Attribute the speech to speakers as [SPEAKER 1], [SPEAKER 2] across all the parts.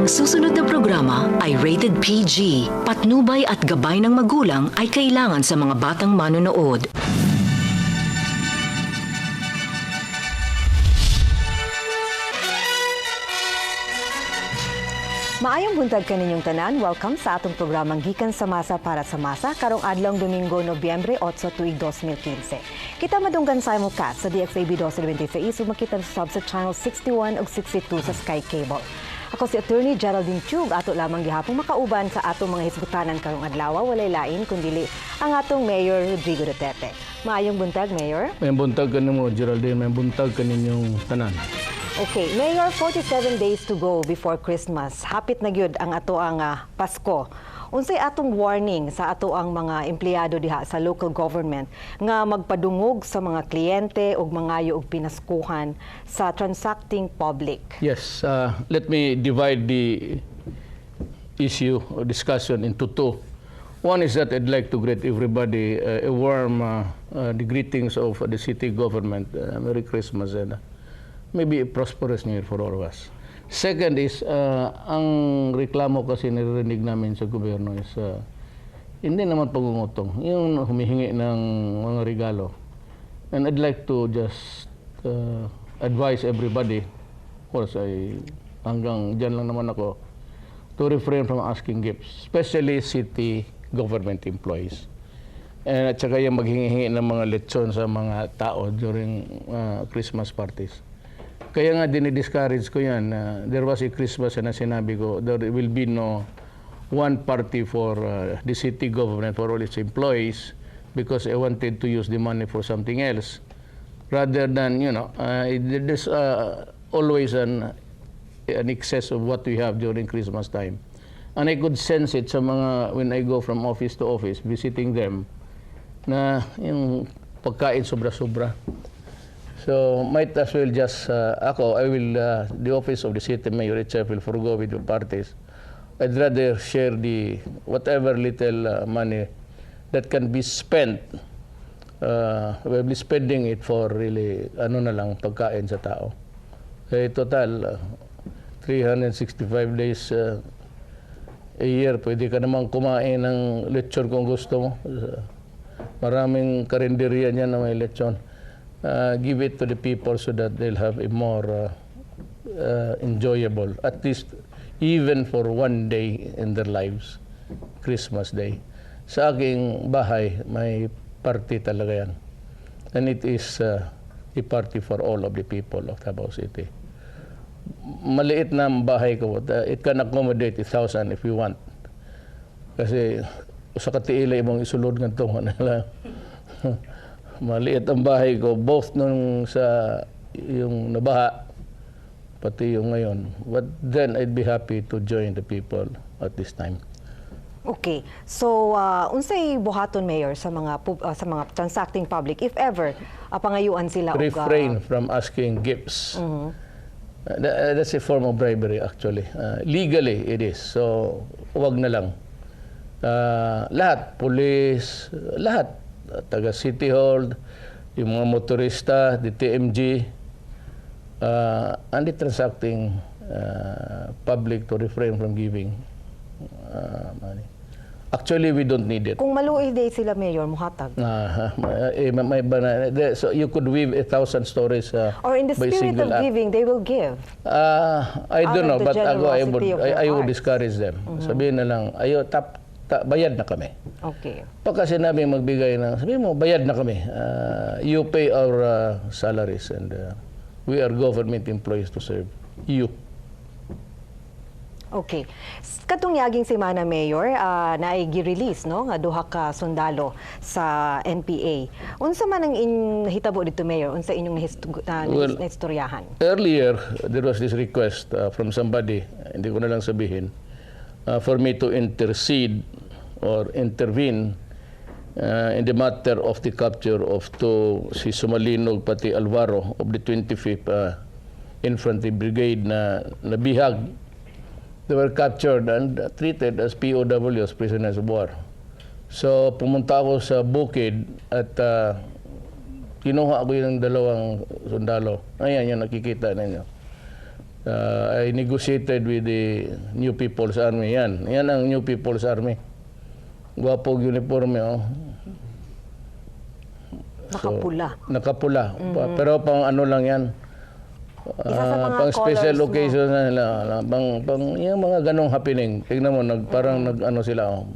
[SPEAKER 1] Ang susunod na programa ay rated PG. Patnubay at gabay ng magulang ay kailangan sa mga batang manonood.
[SPEAKER 2] Maayong buntag kaninyong tanan. Welcome sa atong programang Gikan sa Masa para sa Masa karong adlong Domingo, Nobyembre 8 tuig 2015. Kita madunggan sa imo ka sa DXAB 1226 ug makita sa channel 61 ug 62 sa Sky Cable. Ako si Attorney Geraldine Chug, ato lamang gihapong makauban sa atong mga hisgutanan karong adlaw, walay lain kundi ang atong Mayor Rodrigo Duterte. Maayong buntag, Mayor.
[SPEAKER 3] May buntag kanimo, Geraldine, may buntag kaninyong tanan.
[SPEAKER 2] Okay, Mayor, 47 days to go before Christmas. Hapit na gyud ang ato ang Pasko. Unsay atong warning sa ato ang mga empleyado diha sa local government nga magpadungog sa mga kliyente ug mangayo og pinaskuhan sa transacting public?
[SPEAKER 3] Yes, let me divide the issue or discussion into two. One is that I'd like to greet everybody a warm the greetings of the city government. Merry Christmas and maybe a prosperous New Year for all of us. Second is, ang reklamo kasi naririnig namin sa gobyerno is, hindi naman pagungutong, yung humihingi ng mga regalo. And I'd like to just advise everybody, of course, hanggang dyan lang naman ako, to refrain from asking gifts, especially city government employees. And at saka yung maghingi ng mga lechon sa mga tao during Christmas parties. Kaya nga dinidiscourage ko yan. There was a Christmas na sinabi ko, there will be no one party for the city government for all its employees because I wanted to use the money for something else. Rather than, there's always an excess of what we have during Christmas time. And I could sense it sa mga, when I go from office to office, visiting them, na yung pagkain sobra-sobra. So, might as well just, the office of the city mayor itself will forgo with the parties. I'd rather share whatever little money that can be spent, we'll be spending it for really, pagkain sa tao. Total, 365 days a year, pwede ka namang kumain ng lechon kung gusto mo. Maraming karinderya niyan na may lechon. Give it to the people so that they'll have a more enjoyable, at least even for one day in their lives, Christmas Day. Sa aking bahay, may party talaga yan. And it is a party for all of the people of Davao City. Maliit na ang bahay ko, it can accommodate 1,000 if you want. Kasi sa katiila ibang isulod ng tungo nila. Maliit ang bahay ko, both nung sa yung nabaha, pati yung ngayon. But then I'd be happy to join the people at this time.
[SPEAKER 2] Okay. So, unsay buhaton, Mayor, sa mga transacting public, if ever, pangayuan sila?
[SPEAKER 3] Refrain from asking gifts. That's a form of bribery, actually. Legally, it is. So, wag na lang. Lahat, police, lahat. Taga City Hall, yung mga motorista, the TMG, and the transacting public to refrain from giving money. Actually, we don't need it.
[SPEAKER 2] Kung maluoy day sila, Mayor, muhatag.
[SPEAKER 3] So you could weave 1,000 stories
[SPEAKER 2] or in the
[SPEAKER 3] by
[SPEAKER 2] spirit
[SPEAKER 3] single
[SPEAKER 2] of
[SPEAKER 3] act.
[SPEAKER 2] giving, they will give.
[SPEAKER 3] I don't know,
[SPEAKER 2] Out of the
[SPEAKER 3] but
[SPEAKER 2] generosity of their
[SPEAKER 3] I would
[SPEAKER 2] hearts.
[SPEAKER 3] discourage them. Sabihin na lang, bayad na kami.
[SPEAKER 2] Okay.
[SPEAKER 3] Pagka sinabi magbigay na, sabi mo, bayad na kami. You pay our salaries and we are government employees to serve you.
[SPEAKER 2] Okay. Katong yaging semana, Mayor, naigi-release no nga duha ka sundalo sa NPA. Unsa man ang hitabo dito, Mayor? Unsa inyong naistoryahan?
[SPEAKER 3] Earlier, there was this request from somebody, hindi ko na lang sabihin, for me to intercede or intervene in the matter of the capture of si Sumalinog pati Alvaro of the 25th Infantry Brigade na nabihag. They were captured and treated as POWs, prisoners of war. So pumunta ako sa bukid at kinuha ko yung dalawang sundalo. Ayan yung nakikita ninyo. I negotiated with the New People's Army. Yan ang New People's Army. Gwapog uniforme, oh.
[SPEAKER 2] Nakapula.
[SPEAKER 3] Nakapula. Pero pang ano lang yan.
[SPEAKER 2] Isa sa mga
[SPEAKER 3] Pang special
[SPEAKER 2] colors mo.
[SPEAKER 3] occasion na nila. Pang yung mga ganong happening. Tignan mo, parang nag-ano sila. Oh.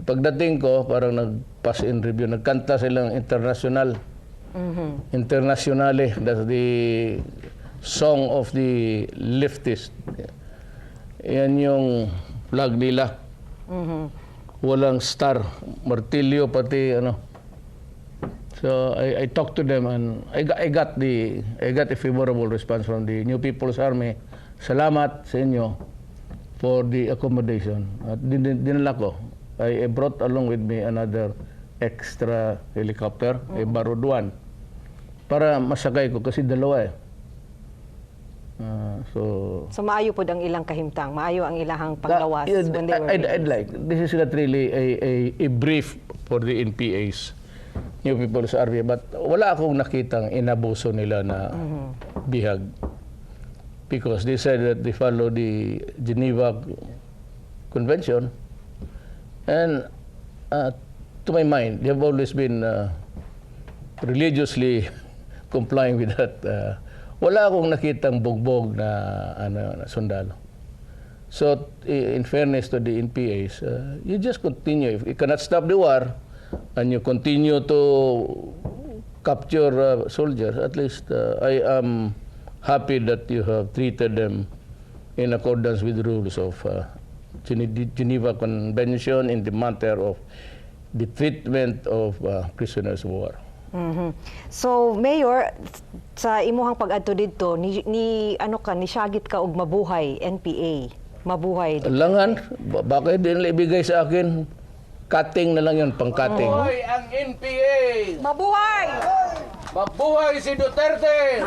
[SPEAKER 3] Pagdating ko, parang nag-pass in review. Nagkanta silang international. Internationale. That's the song of the leftist. Yan yung flag nila. Walang star. Martilyo pati ano. So I talked to them and I got a favorable response from the New People's Army. Salamat sa inyo for the accommodation. At dinala ko. I brought along with me another extra helicopter, a Barud 1, para masakay ko kasi dalawa eh.
[SPEAKER 2] So maayo po ang ilang kahimtang, maayo ang ilahang paglawas when they were
[SPEAKER 3] I'd like, this is not really a brief for the NPAs, New People's Army, but wala akong nakitang inabuso nila na bihag. Because they said that they follow the Geneva Convention, and to my mind, they have always been religiously complying with that. Wala akong nakitang bugbog na na sundalo. So in fairness to the NPAs, you just continue. If you cannot stop the war and you continue to capture soldiers, at least I am happy that you have treated them in accordance with the rules of Geneva Convention in the matter of the treatment of prisoners of war.
[SPEAKER 2] So Mayor, sa imuhang pag-adto didto ni ano ka ni syagit ka og mabuhay NPA. Mabuhay.
[SPEAKER 3] Langan, bakit din nila ibigay sa akin? Cutting na lang yun, pang-cutting.
[SPEAKER 4] Mabuhay ang NPA!
[SPEAKER 2] Mabuhay!
[SPEAKER 4] Mabuhay si Duterte!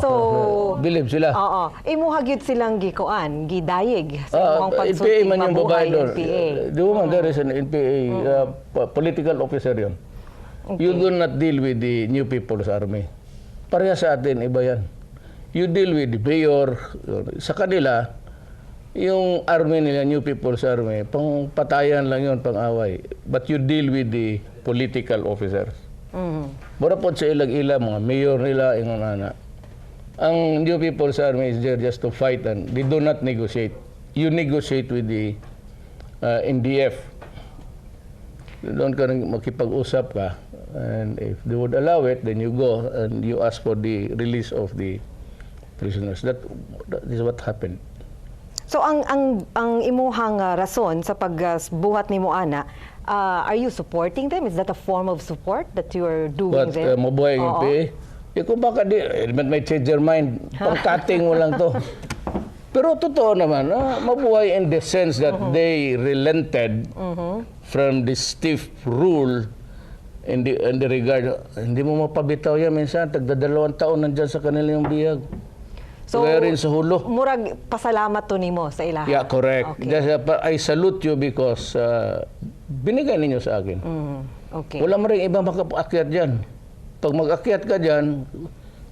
[SPEAKER 2] So,
[SPEAKER 3] believe sila.
[SPEAKER 2] oo, imuha gyud silang gikuan, gidayeg sa imuhang
[SPEAKER 3] NPA
[SPEAKER 2] pagsulti
[SPEAKER 3] man yung babae
[SPEAKER 2] mabuhay
[SPEAKER 3] doon.
[SPEAKER 2] NPA.
[SPEAKER 3] The woman there is an NPA political officer yun. You do not deal with the New People's Army. Pareha sa atin, iba yan. You deal with the mayor. Sa kanila, yung army nila, New People's Army, pang patayan lang yun, pang away. But you deal with the political officers. Mura po sa ilag-ila, mga mayor nila, yung nana. Ang New People's Army is there just to fight and they do not negotiate. You negotiate with the NDF. Doon ka nang makipag-usap ka. And if they would allow it, then you go and you ask for the release of the prisoners. That is what happened.
[SPEAKER 2] So ang imuhang rason sa pagbuhat nimo ana, are you supporting them? Is that a form of support that you are doing
[SPEAKER 3] But
[SPEAKER 2] there?
[SPEAKER 3] mabuhay ang
[SPEAKER 2] Oo.
[SPEAKER 3] NPA. Kung baka may change your mind, pang-cutting mo lang to. Pero totoo naman, mabuhay in the sense that they relented from the stiff rule in the regard. Hindi mo mapabitaw yan minsan, tagdadalawang taon nandyan sa kanilang bihag.
[SPEAKER 2] So,
[SPEAKER 3] Kaya rin sa hulo.
[SPEAKER 2] murag pasalamat to nimo sa ilaha.
[SPEAKER 3] Yeah, correct.
[SPEAKER 2] Okay.
[SPEAKER 3] Just, I salute you because binigay ninyo sa akin.
[SPEAKER 2] Okay.
[SPEAKER 3] Wala mo rin ibang makapaakyat dyan. Pag mag-akyat ka dyan,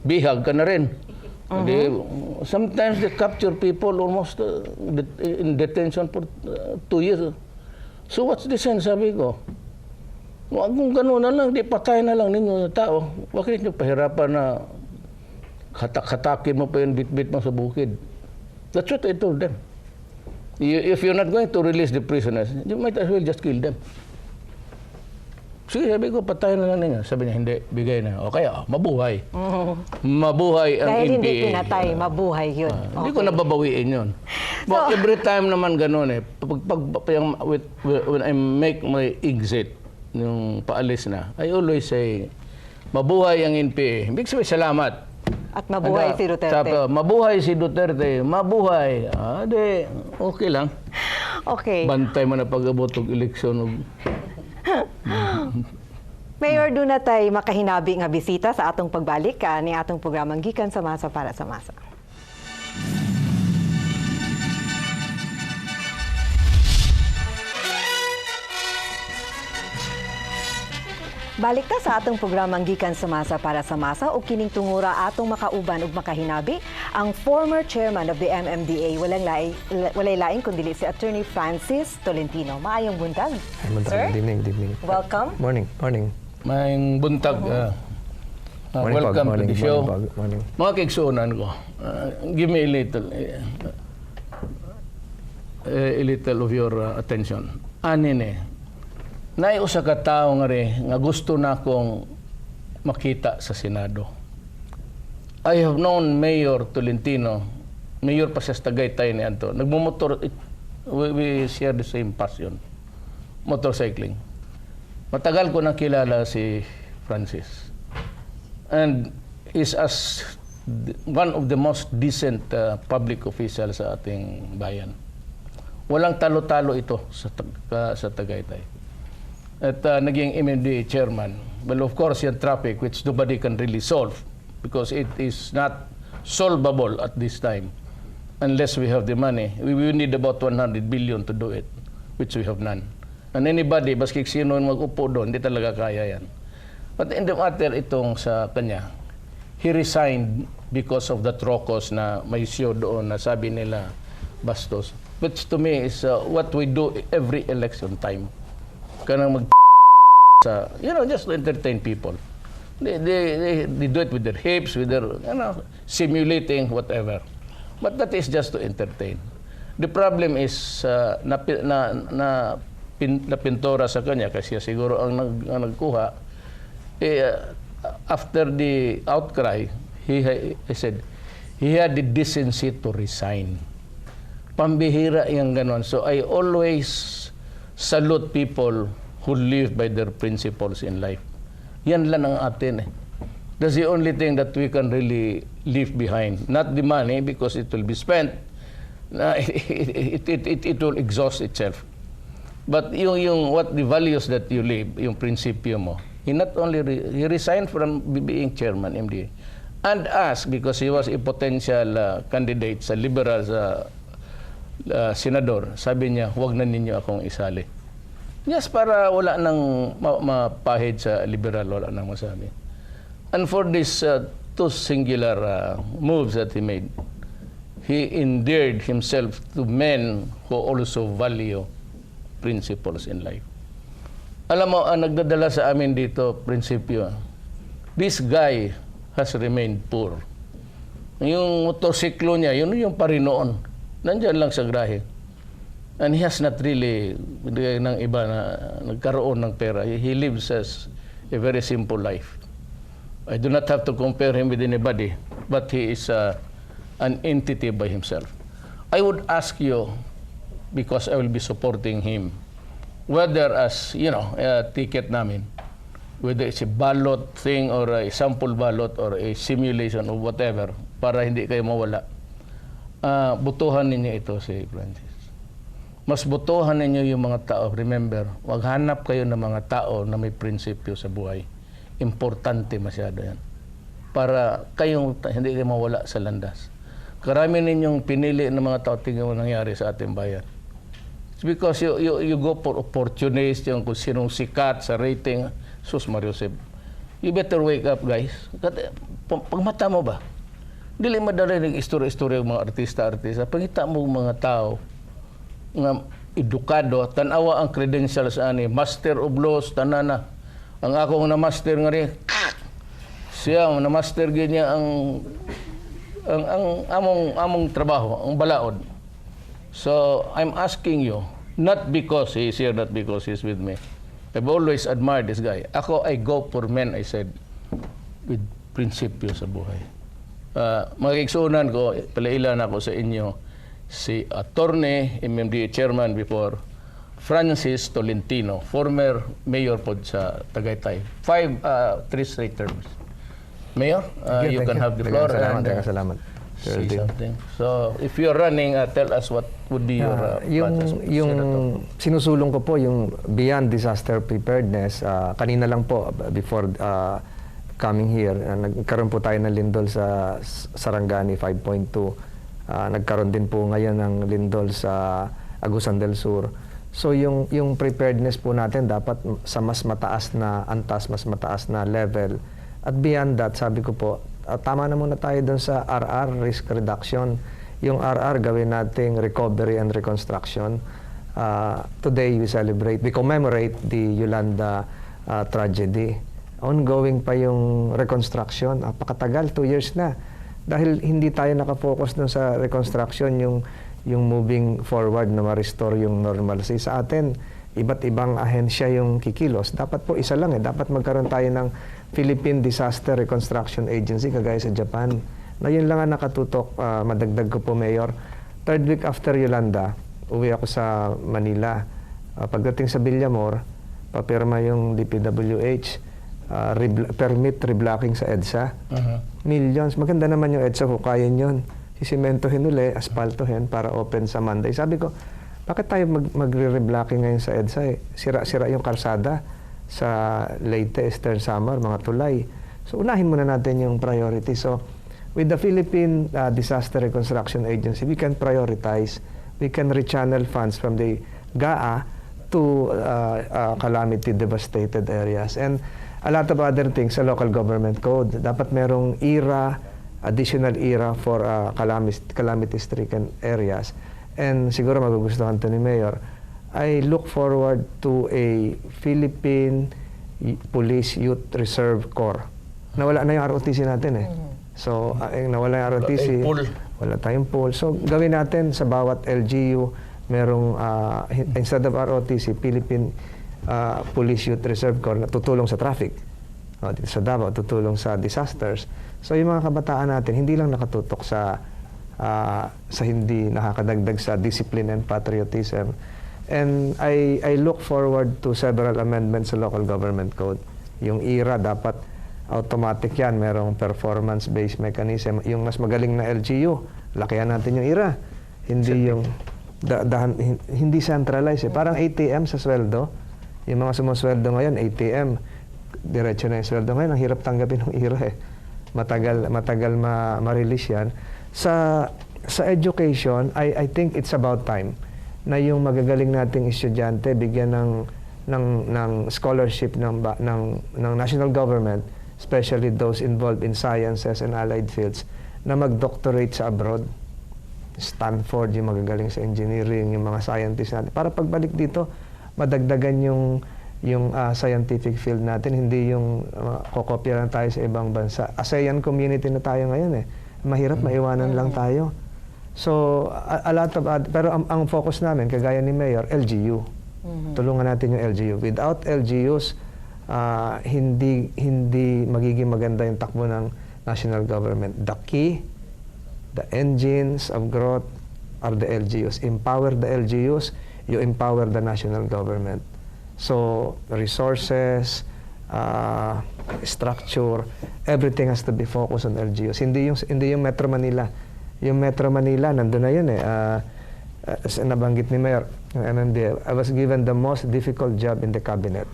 [SPEAKER 3] bihag ka na rin. Sometimes they capture people almost in detention for 2 years. So what's the sense, sabi ko? Kung gano'n na lang, di patay na lang ninyo na tao. Bakit nyo pahirapan na hatak-hatakin mo pa yung bit-bit mo sa bukid? That's what I told them. If you're not going to release the prisoners, you might as well just kill them. Sige, sabi ko, patayin na lang ninyo. Sabi niya, hindi, bigay na. O kaya, mabuhay. Mabuhay ang
[SPEAKER 2] Dahil
[SPEAKER 3] NPA.
[SPEAKER 2] hindi pinatay, mabuhay yun.
[SPEAKER 3] Hindi ko nababawiin yun. But every time naman ganun eh, when I make my exit, yung paalis na, I always say, mabuhay ang NPA. Ibig sabihin, salamat.
[SPEAKER 2] At mabuhay si Duterte.
[SPEAKER 3] Mabuhay si Duterte. Mabuhay. Okay lang.
[SPEAKER 2] Okay.
[SPEAKER 3] Bantay mo na pag-abot ng eleksyon.
[SPEAKER 2] Mayor, doon na tayo makahinabi nga bisita sa atong pagbalik ni atong programang Gikan sa Masa para sa Masa. Balik ta sa atong programang Gikan sa Masa para sa Masa o kining tungura atong makauban ug makahinabi ang former chairman of the MMDA walay laing kundi si Attorney Francis Tolentino. Maayong buntag. Sir?
[SPEAKER 5] Good evening.
[SPEAKER 2] Welcome.
[SPEAKER 5] Morning.
[SPEAKER 3] May buntag.
[SPEAKER 5] Morning,
[SPEAKER 3] Welcome
[SPEAKER 5] Pog.
[SPEAKER 3] to the show.
[SPEAKER 5] Morning.
[SPEAKER 3] Mga kaigsuonan ko, give me a little of your attention. Anin naiusa ka tao nga nga gusto na akong makita sa Senado. I have known Mayor Tolentino, Mayor pa siya sa Tagaytay ni Anto. Nagmumotor, we share the same passion. Motorcycling. Matagal ko nang kilala si Francis. And is as one of the most decent public officials sa ating bayan. Walang talo-talo ito sa Tagaytay. At naging MMDA chairman. Well, of course, yung traffic, which nobody can really solve because it is not solvable at this time unless we have the money. We will need about 100 billion to do it, which we have none. And anybody, baski sino mag-upo doon, hindi talaga kaya yan. But in the matter itong sa kanya, he resigned because of the trocos na may issue doon na sabi nila bastos. Which to me is what we do every election time. Kanang mag sa, just to entertain people. They do it with their hips, with their, simulating whatever. But that is just to entertain. The problem is napintora sa kanya kasi siguro ang nagkuha. After the outcry, he said, he had the decency to resign. Pambihira yung ganon. So I always salute people who live by their principles in life. Yan lang ang atin. That's the only thing that we can really leave behind. Not the money because it will be spent. It will exhaust itself. But yung what the values that you live, yung prinsipyo mo, he not only he resigned from being chairman MDA and asked because he was a potential candidate sa liberal senador, sabi niya, huwag na ninyo akong isali. Yes, para wala nang mapahid sa liberal, wala nang masabi. And for these two singular moves that he made, he endeared himself to men who also value principles in life. Alam mo, ang nagdadala sa amin dito, prinsipyo, this guy has remained poor. Yung motorsiklo niya, yun yung parinoon. Nandiyan lang sa grahe. And he has not really, ng iba na nagkaroon ng pera. He lives as a very simple life. I do not have to compare him with anybody, but he is an entity by himself. I would ask you, because I will be supporting him, whether as, a ticket namin, whether it's a ballot thing or a sample ballot or a simulation or whatever, para hindi kayo mawala. Butuhan ninyo ito si Francis. Mas butuhan ninyo yung mga tao. Remember, maghanap kayo ng mga tao na may prinsipyo sa buhay. Importante masyado yan. Para kayong hindi kayo mawala sa landas. Karami ninyong pinili ng mga tao, tingnan mo nangyari sa ating bayan. It's because you go for opportunists, yung kung sinong sikat sa rating. Sus Mariusep, you better wake up, guys. Pagmata mo ba? Dili madali nag-istorya-istorya ng mga artista. Pangita mo mga tao nga edukado, tanawa ang credentials ani, Master of Laws, tanana. Ang akong na-master nga rin, siya, na-master niya ang among trabaho, ang balaod. So, I'm asking you, not because he's here, not because he's with me. I've always admired this guy. Ako, I go for men, I said, with prinsipyo sa buhay. Mga kaigsunan ko, palailan ako sa inyo, si Attorney, MMDA Chairman before, Francis Tolentino, former mayor po sa Tagaytay. 3 straight terms. Mayor, you can have the floor.
[SPEAKER 5] Salamat.
[SPEAKER 3] Say something. So, if you're running, tell us what would be your
[SPEAKER 5] yung sinusulong ko po, yung Beyond Disaster Preparedness, kanina lang po, before coming here, nagkaroon po tayo ng lindol sa Sarangani 5.2. Nagkaroon din po ngayon ng lindol sa Agusan del Sur. So yung preparedness po natin dapat sa mas mataas na antas, mas mataas na level. At beyond that, sabi ko po, tama na muna tayo dun sa RR, risk reduction. Yung RR gawin nating recovery and reconstruction. Today we commemorate the Yolanda tragedy. Ongoing pa yung reconstruction. Napakatagal, 2 years na. Dahil hindi tayo nakafocus dun sa reconstruction, yung moving forward na ma-restore yung normalcy. Sa atin, iba't ibang ahensya yung kikilos. Dapat po isa lang Dapat magkaroon tayo ng Philippine Disaster Reconstruction Agency, kagaya sa Japan. Na yun lang ang nakatutok, madagdag ko po, Mayor. 3rd week after Yolanda, uwi ako sa Manila. Pagdating sa Villamor, papirma yung DPWH, permit reblocking sa EDSA. Millions. Maganda naman yung EDSA kung kaya yun. Sisimentohin uli, aspaltohin para open sa Monday. Sabi ko, bakit tayo magre-reblocking ngayon sa EDSA? Sira-sira yung kalsada sa Leyte, Eastern Samar, mga tulay. So, unahin muna natin yung priority. So, with the Philippine Disaster Reconstruction Agency, we can prioritize, we can rechannel funds from the GAA to calamity devastated areas. And a lot of other things sa local government code. Dapat merong additional era for calamity-stricken areas. And siguro magugustuhan to ni Mayor, I look forward to a Philippine Police Youth Reserve Corps. Nawala na yung ROTC natin So, nawala yung ROTC. Wala tayong pool. So, gawin natin sa bawat LGU, merong, instead of ROTC, Philippine Police Youth Reserve Corps na tutulong sa traffic. Dito sa Davao, tutulong sa disasters. So, yung mga kabataan natin, hindi lang nakatutok sa hindi nakakadagdag sa discipline and patriotism. And I look forward to several amendments sa local government code. Yung IRA, dapat automatic yan. Merong performance-based mechanism. Yung mas magaling na LGU, lakihan natin yung IRA. Hindi yung hindi centralized. Parang ATM sa sweldo. Yung mga sumusweldo ngayon, ATM. Diretso na yung sweldo ngayon. Ang hirap tanggapin ng IRA Matagal ma-release yan. Sa education, I think it's about time na yung magagaling nating estudyante bigyan ng scholarship ng national government, especially those involved in sciences and allied fields, na mag-doctorate sa abroad. Stanford, yung magagaling sa engineering, yung mga scientists natin. Para pagbalik dito, madagdagan yung scientific field natin, hindi yung kokopya lang tayo sa ibang bansa. ASEAN community na tayo ngayon Mahirap maiwanan lang tayo. So, a lot of pero ang focus namin, kagaya ni Mayor, LGU. Tulungan natin yung LGU. Without LGUs, hindi magiging maganda yung takbo ng national government. The key, the engines of growth are the LGUs. Empower the LGUs, you empower the national government. So, resources, structure, everything has to be focused on LGUs. Hindi yung Metro Manila. Yung Metro Manila, nandun na yun nabanggit ni Mayor, ng MMDA. I was given the most difficult job in the cabinet.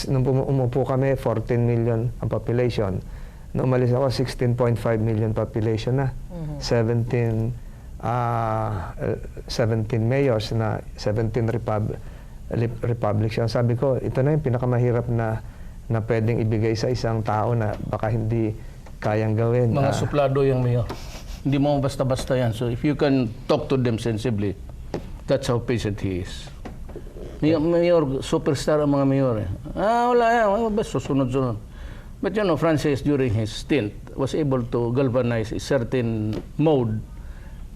[SPEAKER 5] Nung umupo kami, 14 million ang population. Nung umalis ako, 16.5 million population na. 17 mayors na 17 republics. Sabi ko, ito na yung pinakamahirap na pwedeng ibigay sa isang tao na baka hindi kayang gawin.
[SPEAKER 3] Mga suplado yung mayor. Hindi mo basta-basta yan. So if you can talk to them sensibly, that's how patient he is. Mayor, superstar ang mga mayor wala yan. Basta susunod-sunod. But you know, Francis, during his stint, was able to galvanize a certain mode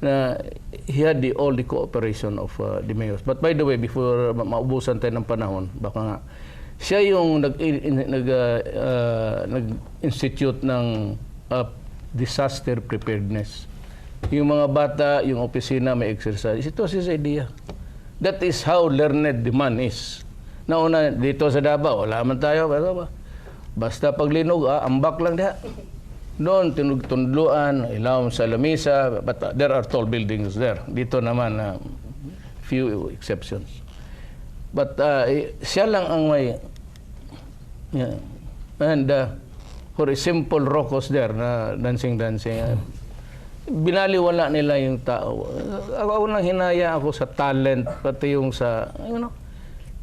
[SPEAKER 3] na he had all the cooperation of the mayors. But by the way, before maubusan tayo ng panahon, baka nga, siya yung nag-institute ng disaster preparedness. Yung mga bata, yung opisina may exercise. Ito his idea. That is how learned the man is. Nauna, dito sa Davao, wala man tayo. Basta paglinog, ambak lang diha. Doon, tinugtundluan, ilawom sa lamisa, but there are tall buildings there. Dito naman, few exceptions. But siya lang ang may, and for a simple rocos there na dancing, binaliwala nila yung tao. Ako nang hinaya ako sa talent, pati yung sa,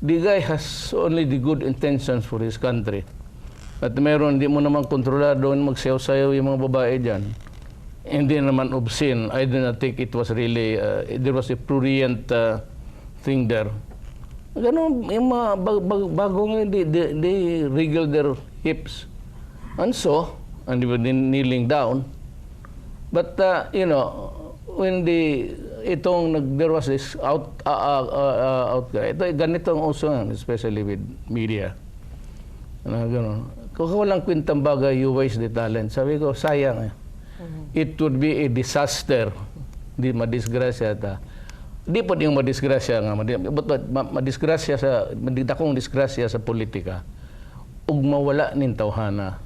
[SPEAKER 3] the guy has only the good intentions for his country. At meron, hindi mo naman kontrolado doon magsayaw-sayaw yung mga babae dyan. Hindi naman obscene. I do not think it was really, there was a prurient thing there. Ganun, yung mga bagong, they wriggle their hips. And so, and they were kneeling down. But, when there was this outcry, ito, ganitong uso, especially with media. Ganun. Kung walang kwintang bagay, you waste the talent. Sabi ko, sayang. It would be a disaster. Di madisgrasya ta. Di po yung madisgrasya nga. Madisgrasya sa, madidakong disgrasya sa politika. Ug mawala nin tawhana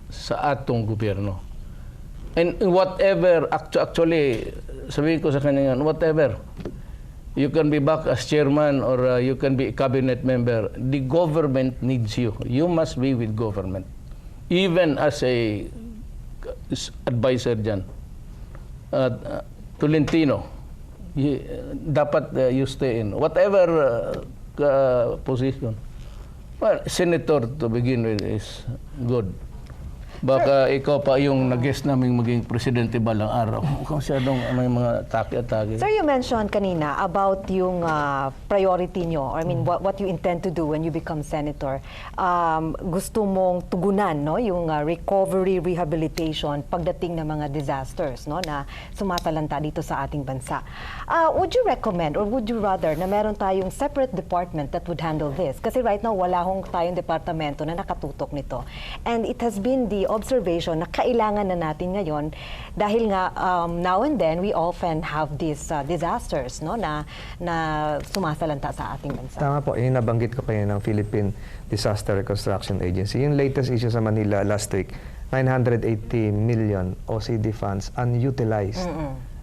[SPEAKER 3] sa atong gobyerno. And whatever, actually, sabihin ko sa kanya nga, whatever, you can be back as chairman or you can be a cabinet member, the government needs you. You must be with government. Even as a advisor dyan. Tolentino, dapat you stay in. Whatever position. Well, senator to begin with is good. Baka ikaw pa yung nag-guest namin maging presidente balang araw. Mukhang masyadong yung mga atake-atake.
[SPEAKER 2] Sir, you mentioned kanina about yung priority nyo, I mean, what you intend to do when you become senator. Gusto mong tugunan, no, yung recovery, rehabilitation pagdating ng mga disasters, no, na sumasalanta dito sa ating bansa. Would you recommend or would you rather na meron tayong separate department that would handle this? Kasi right now, wala hong tayong departamento na nakatutok nito. And it has been the observation na kailangan na natin ngayon dahil nga now and then we often have these disasters, no, na sumasalanta sa ating bansa.
[SPEAKER 5] Tama po, yung nabanggit ko kayo ng Philippine Disaster Reconstruction Agency. Yung latest issue sa Manila last week, 980 million OCD funds unutilized.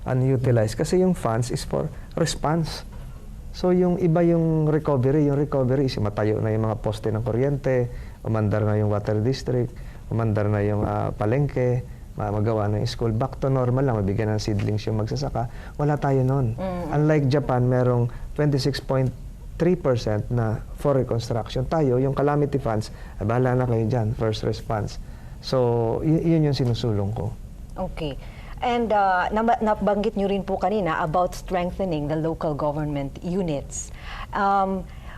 [SPEAKER 5] Unutilized kasi yung funds is for response. So yung iba yung recovery is matayo na yung mga poste ng kuryente, umandar na yung water district, umandar na yung palengke, magawa na yung school. Back to normal lang, mabigyan ng seedlings yung magsasaka. Wala tayo noon. Unlike Japan, merong 26.3% na for reconstruction. Tayo, yung calamity funds, bahala na kayo dyan, first response. So, yun yung sinusulong ko.
[SPEAKER 2] Okay. And nabanggit nyo rin po kanina about strengthening the local government units.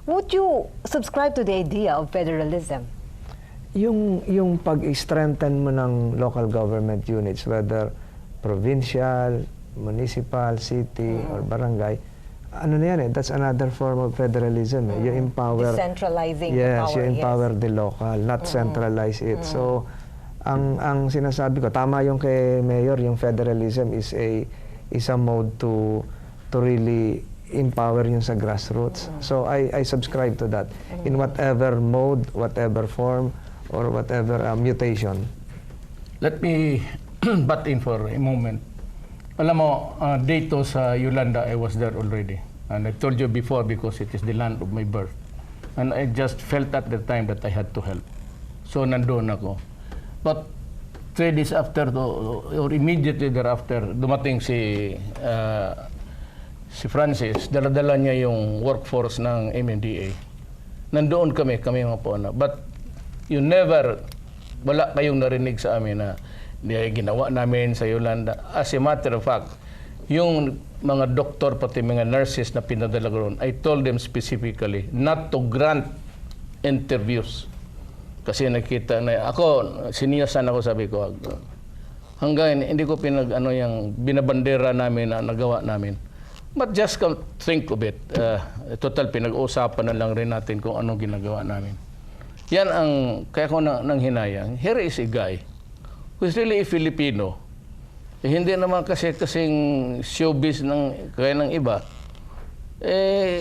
[SPEAKER 2] Would you subscribe to the idea of federalism?
[SPEAKER 5] Yung pag-strengthen mo ng local government units, whether provincial, municipal, city, or barangay, ano na yan that's another form of federalism. You empower...
[SPEAKER 2] Decentralizing the power,
[SPEAKER 5] you empower the local, not centralize it. So, ang sinasabi ko, tama yung kay Mayor, yung federalism is a mode to really empower yung sa grassroots. So, I subscribe to that. In whatever mode, whatever form, or whatever mutation.
[SPEAKER 3] Let me butt in for a moment. Alam mo, dito sa Yolanda, I was there already. And I told you before because it is the land of my birth. And I just felt at the time that I had to help. So, nandun ako. But 3 days after, or immediately thereafter, dumating si Francis, dala-dala niya yung workforce ng MMDA. Nandoon kami mga po na. But wala kayong narinig sa amin na ginawa namin sa Yolanda. As a matter of fact, yung mga doktor pati mga nurses na pinadala ko ron, I told them specifically not to grant interviews. Kasi nakita na ako, siniyasan ako, sabi ko, hanggang hindi ko yung binabandera namin na nagawa namin. But just think of it. Total, pinag-uusapan na lang rin natin kung anong ginagawa namin. Yan ang, kaya ko nang hinayang. Here is a guy who's really a Filipino. Hindi naman kasing showbiz kaya ng iba.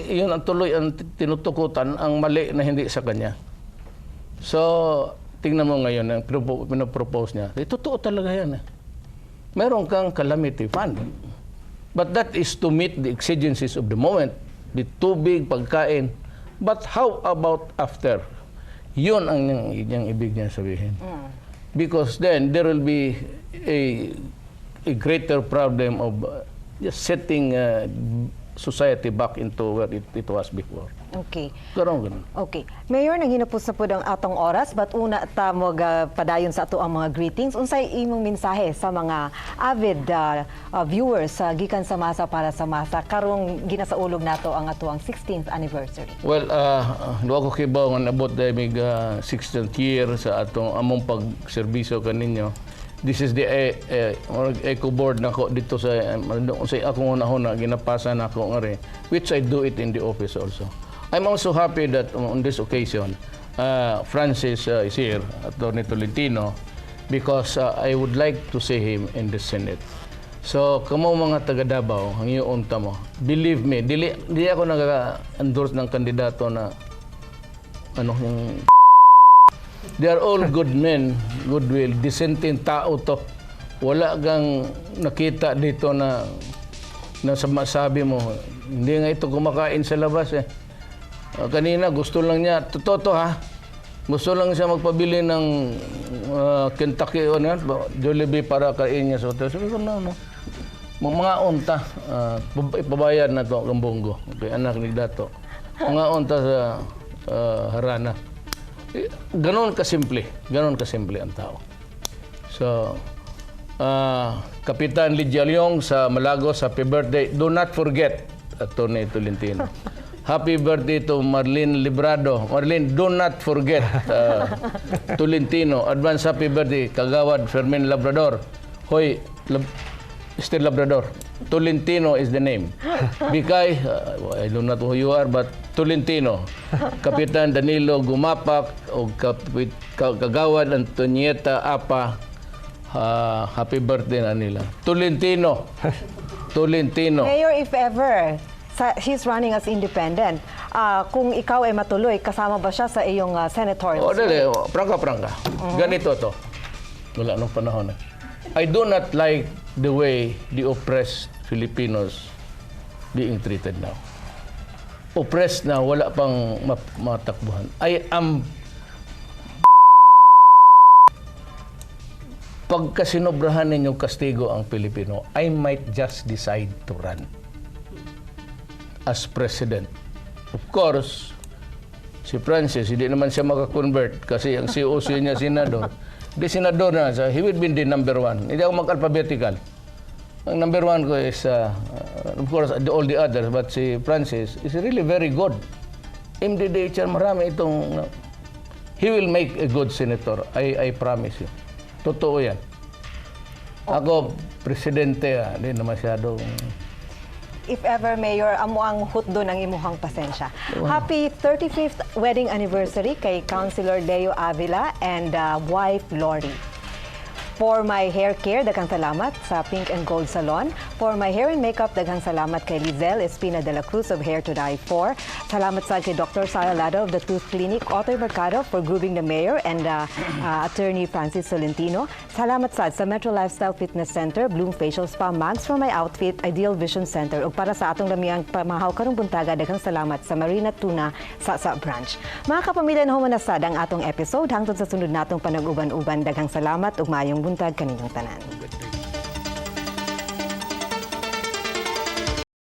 [SPEAKER 3] Yun ang tuloy ang tinutukutan, ang mali na hindi sa kanya. So, tingnan mo ngayon, ang pinapropose niya. Totoo talaga yan. Meron kang calamity fund. But that is to meet the exigencies of the moment. The tubig, pagkain. But how about after? Yun ang ibig niya sabihin. Because then there will be a greater problem of just setting society back into where it was before.
[SPEAKER 2] Okay.
[SPEAKER 3] Ganun.
[SPEAKER 2] Okay. Mayor, nanghinapos na po ang atong oras, but una ta mo padayon sa ato ang mga greetings. Unsay imong mensahe sa mga avid viewers sa gikan sa masa para sa masa karong ginasaulog nato ang ato ang 16th anniversary?
[SPEAKER 3] Well, duwa ko kibaw nga nabot dahil mig 16th year sa atong among pagserbisyo kaninyo. This is the eco board nako dito sa akong unahon na ginapasa nako ngari, which I do it in the office also. I'm also happy that on this occasion Francis is here, Attorney Tolentino, because I would like to see him in the Senate. So, kamo mga taga Davao, ang iyong unta mo, believe me, dili ako nag-endorse ng kandidato na yung they are all good men, goodwill, dissenting tao to. Wala kang nakita dito na masabi mo, hindi nga ito kumakain sa labas eh. Kanina gusto lang niya, totoo ha, gusto lang siya magpabili ng Kentucky o Jollibee para kain niya sa hotel. Sabi ko, no. Mga unta, ipabayad na to ang Bongo, okay, anak ni Dato. Mga unta sa Harana. Ganon kasimple ang tao. So, Kapitan Lydia Leong sa Malagos, happy birthday. Do not forget, Atty. Tolentino. Happy birthday to Marlene Librado. Marlene, do not forget Tolentino. Advance happy birthday, Kagawad Fermin Labrador. Hoy, Mr. Labrador, Tolentino is the name. Bikay, I don't know who you are, but Tolentino. Kapitan Danilo Gumapak o Kagawad Antonieta Apa, happy birthday na nila. Tolentino.
[SPEAKER 2] Mayor, if ever he's running as independent, kung ikaw ay matuloy, kasama ba siya sa iyong senatorial?
[SPEAKER 3] Dali, prangka. Ganito to. Wala nung panahon. I do not like the way the oppressed Filipinos being treated now. Oppressed na, wala pang matakbuhan. I am pagka sinobrahan ninyong kastigo ang Pilipino, I might just decide to run as president. Of course, si Francis, hindi naman siya makakonvert kasi ang COC niya senador. Di senador na siya, he will be the number one. Hindi ako mag-alphabetical. Ang number one ko is, of course, all the others, but si Francis is really very good. MDDHR, marami itong, he will make a good senator. I promise you. Totoo yan. Ako, presidente, hindi na masyadong...
[SPEAKER 2] If ever, Mayor, amo ang hutdo ng imuhang pasensya. Happy 35th wedding anniversary kay Councilor Leo Avila and wife Lori. For my hair care, daghang salamat sa Pink and Gold Salon. For my hair and makeup, daghang salamat kay Lizelle Espina de la Cruz of Hair to Die For. Salamat sa kay Dr. Sara Lado of the Tooth Clinic, Otoy Mercado for grooming the mayor, and Attorney Francis Tolentino. Salamat sa Metro Lifestyle Fitness Center, Bloom Facial Spa, Mags for my outfit, Ideal Vision Center. Ug para sa atong lamihang pamahaw karong buntaga, daghang salamat sa Marina Tuna sa Branch. Mga kapamilya, na humanasad ang atong episode. Hangtod sa sunod natong panag-uban-uban, daghang salamat ug maayong buntag kaninyong tanan.